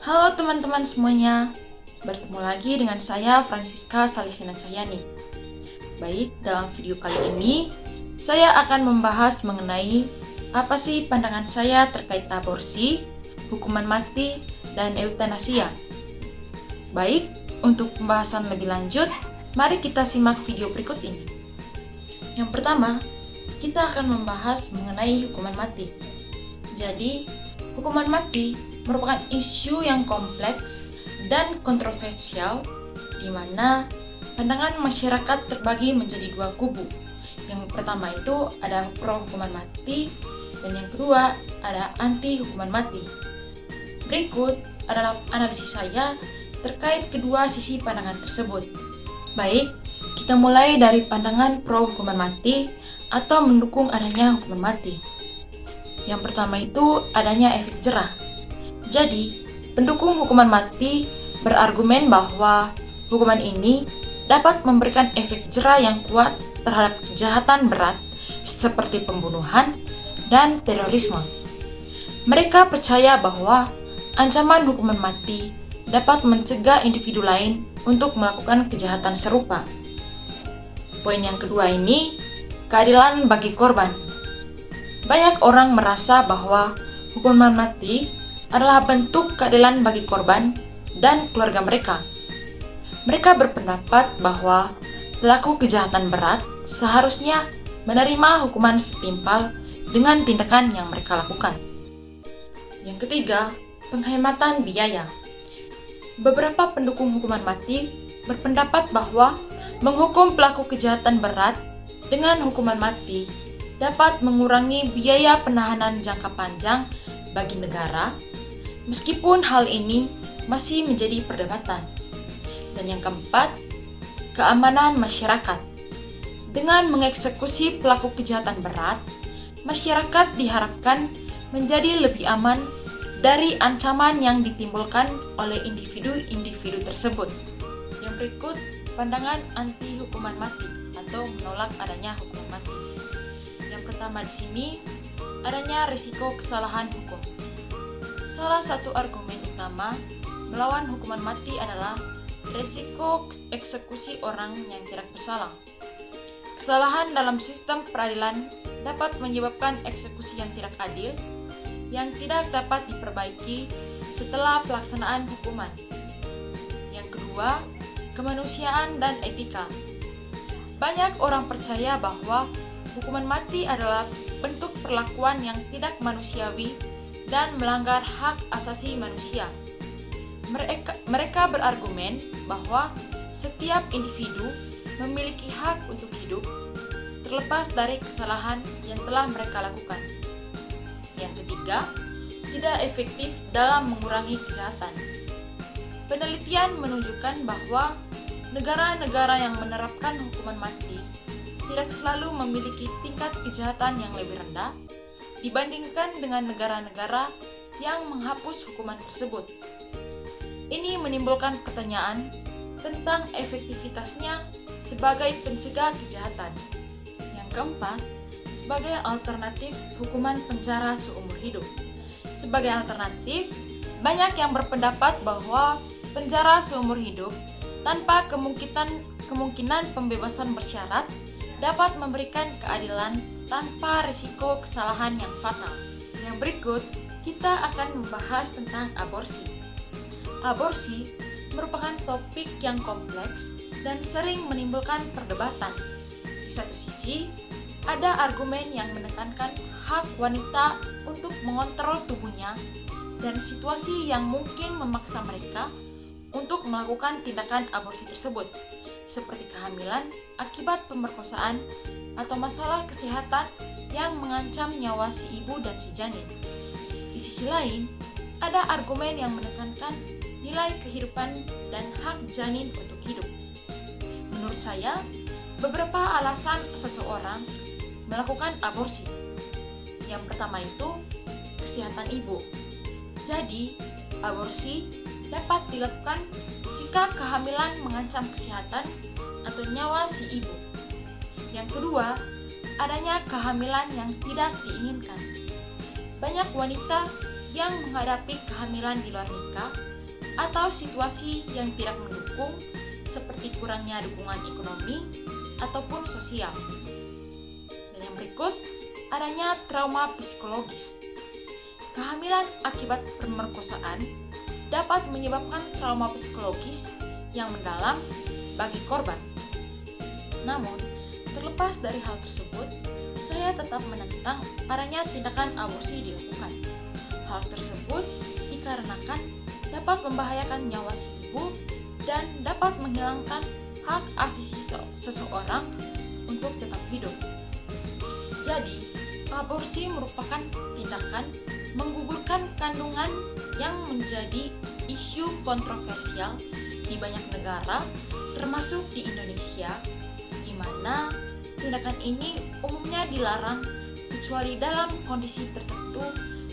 Halo teman-teman semuanya, bertemu lagi dengan saya Francisca Salisina Cahyani. Baik, dalam video kali ini saya akan membahas mengenai apa sih pandangan saya terkait aborsi, hukuman mati, dan eutanasia. Baik, untuk pembahasan lebih lanjut, mari kita simak video berikut ini. Yang pertama, kita akan membahas mengenai hukuman mati. Jadi, hukuman mati merupakan isu yang kompleks dan kontroversial di mana pandangan masyarakat terbagi menjadi dua kubu. Yang pertama itu ada pro hukuman mati dan yang kedua ada anti hukuman mati. Berikut adalah analisis saya terkait kedua sisi pandangan tersebut. Baik, kita mulai dari pandangan pro hukuman mati atau mendukung adanya hukuman mati. Yang pertama itu adanya efek jerah. Jadi, pendukung hukuman mati berargumen bahwa hukuman ini dapat memberikan efek jera yang kuat terhadap kejahatan berat seperti pembunuhan dan terorisme. Mereka percaya bahwa ancaman hukuman mati dapat mencegah individu lain untuk melakukan kejahatan serupa. Poin yang kedua ini, keadilan bagi korban. Banyak orang merasa bahwa hukuman mati adalah bentuk keadilan bagi korban dan keluarga mereka. Mereka berpendapat bahwa pelaku kejahatan berat seharusnya menerima hukuman setimpal dengan tindakan yang mereka lakukan. Yang ketiga, penghematan biaya. Beberapa pendukung hukuman mati berpendapat bahwa menghukum pelaku kejahatan berat dengan hukuman mati dapat mengurangi biaya penahanan jangka panjang bagi negara, meskipun hal ini masih menjadi perdebatan. Dan yang keempat, keamanan masyarakat. Dengan mengeksekusi pelaku kejahatan berat, masyarakat diharapkan menjadi lebih aman dari ancaman yang ditimbulkan oleh individu-individu tersebut. Yang berikut, pandangan anti hukuman mati atau menolak adanya hukuman mati. Yang pertama di sini, adanya risiko kesalahan hukum. Salah satu argumen utama melawan hukuman mati adalah risiko eksekusi orang yang tidak bersalah. Kesalahan dalam sistem peradilan dapat menyebabkan eksekusi yang tidak adil, yang tidak dapat diperbaiki setelah pelaksanaan hukuman. Yang kedua, kemanusiaan dan etika. Banyak orang percaya bahwa hukuman mati adalah bentuk perlakuan yang tidak manusiawi dan melanggar hak asasi manusia. Mereka berargumen bahwa setiap individu memiliki hak untuk hidup, terlepas dari kesalahan yang telah mereka lakukan. Yang ketiga, tidak efektif dalam mengurangi kejahatan. Penelitian menunjukkan bahwa negara-negara yang menerapkan hukuman mati tidak selalu memiliki tingkat kejahatan yang lebih rendah dibandingkan dengan negara-negara yang menghapus hukuman tersebut. Ini menimbulkan pertanyaan tentang efektivitasnya sebagai pencegah kejahatan. Yang keempat, sebagai alternatif hukuman penjara seumur hidup. Sebagai alternatif, banyak yang berpendapat bahwa penjara seumur hidup tanpa kemungkinan pembebasan bersyarat dapat memberikan keadilan tanpa risiko kesalahan yang fatal. Yang berikut, kita akan membahas tentang aborsi. Aborsi merupakan topik yang kompleks dan sering menimbulkan perdebatan. Di satu sisi, ada argumen yang menekankan hak wanita untuk mengontrol tubuhnya dan situasi yang mungkin memaksa mereka untuk melakukan tindakan aborsi tersebut, seperti kehamilan akibat pemerkosaan atau masalah kesehatan yang mengancam nyawa si ibu dan si janin. Di sisi lain, ada argumen yang menekankan nilai kehidupan dan hak janin untuk hidup. Menurut saya, beberapa alasan seseorang melakukan aborsi. Yang pertama itu, kesehatan ibu. Jadi, aborsi dapat dilakukan jika kehamilan mengancam kesehatan atau nyawa si ibu. Yang kedua, adanya kehamilan yang tidak diinginkan. Banyak wanita yang menghadapi kehamilan di luar nikah atau situasi yang tidak mendukung, seperti kurangnya dukungan ekonomi ataupun sosial. Dan yang berikut, adanya trauma psikologis. Kehamilan akibat pemerkosaan dapat menyebabkan trauma psikologis yang mendalam bagi korban. Namun, terlepas dari hal tersebut, saya tetap menentang adanya tindakan aborsi dilakukan. Hal tersebut dikarenakan dapat membahayakan nyawa si ibu dan dapat menghilangkan hak asasi seseorang untuk tetap hidup. Jadi, aborsi merupakan tindakan menggugurkan kandungan yang menjadi isu kontroversial di banyak negara, termasuk di Indonesia, di mana tindakan ini umumnya dilarang kecuali dalam kondisi tertentu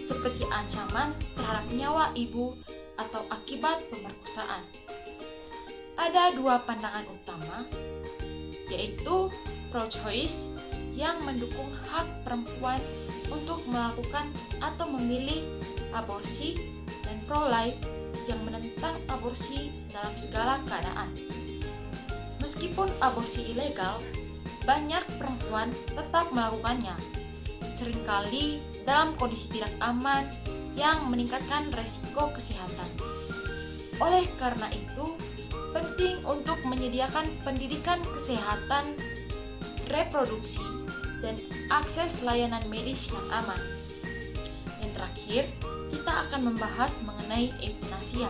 seperti ancaman terhadap nyawa ibu atau akibat pemerkosaan. Ada dua pandangan utama, yaitu pro-choice yang mendukung hak perempuan untuk melakukan atau memilih aborsi, dan pro-life yang menentang aborsi dalam segala keadaan. Meskipun aborsi ilegal, banyak perempuan tetap melakukannya, seringkali dalam kondisi tidak aman yang meningkatkan resiko kesehatan. Oleh karena itu, penting untuk menyediakan pendidikan kesehatan reproduksi dan akses layanan medis yang aman. Yang terakhir, kita akan membahas mengenai eutanasia.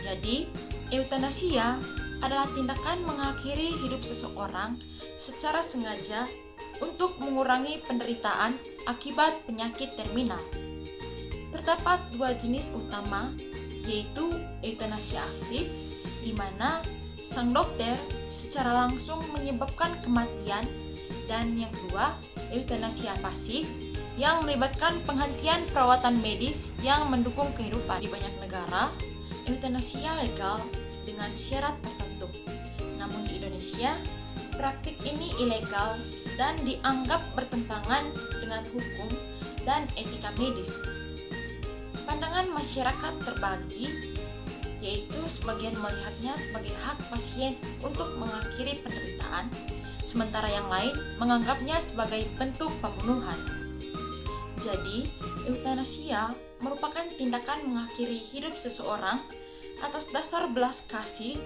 Jadi, eutanasia adalah tindakan mengakhiri hidup seseorang secara sengaja untuk mengurangi penderitaan akibat penyakit terminal. Terdapat dua jenis utama, yaitu eutanasia aktif, di mana sang dokter secara langsung menyebabkan kematian, dan yang kedua, eutanasia pasif, yang melibatkan penghentian perawatan medis yang mendukung kehidupan. Di banyak negara, eutanasia legal dengan syarat tertentu. Namun di Indonesia, praktik ini ilegal dan dianggap bertentangan dengan hukum dan etika medis. Pandangan masyarakat terbagi, yaitu sebagian melihatnya sebagai hak pasien untuk mengakhiri penderitaan, sementara yang lain menganggapnya sebagai bentuk pembunuhan. Jadi, eutanasia merupakan tindakan mengakhiri hidup seseorang atas dasar belas kasih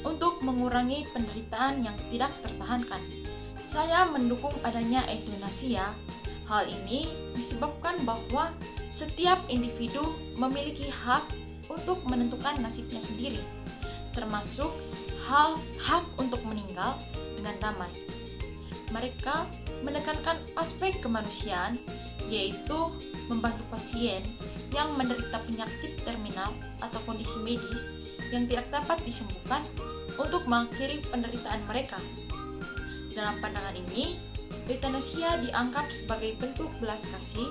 untuk mengurangi penderitaan yang tidak tertahankan. Saya mendukung adanya eutanasia. Hal ini disebabkan bahwa setiap individu memiliki hak untuk menentukan nasibnya sendiri, termasuk hak untuk meninggal dengan damai. Mereka menekankan aspek kemanusiaan, yaitu membantu pasien yang menderita penyakit terminal atau kondisi medis yang tidak dapat disembuhkan untuk mengakhiri penderitaan mereka. Dalam pandangan ini, eutanasia dianggap sebagai bentuk belas kasih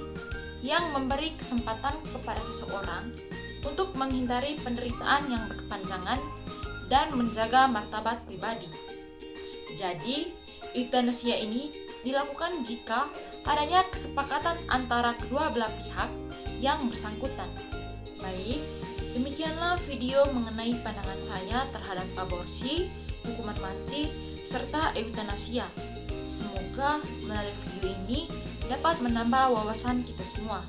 yang memberi kesempatan kepada seseorang untuk menghindari penderitaan yang berkepanjangan dan menjaga martabat pribadi. Jadi, eutanasia ini dilakukan jika adanya kesepakatan antara kedua belah pihak yang bersangkutan. Baik, demikianlah video mengenai pandangan saya terhadap aborsi, hukuman mati, serta eutanasia. Semoga melalui video ini dapat menambah wawasan kita semua.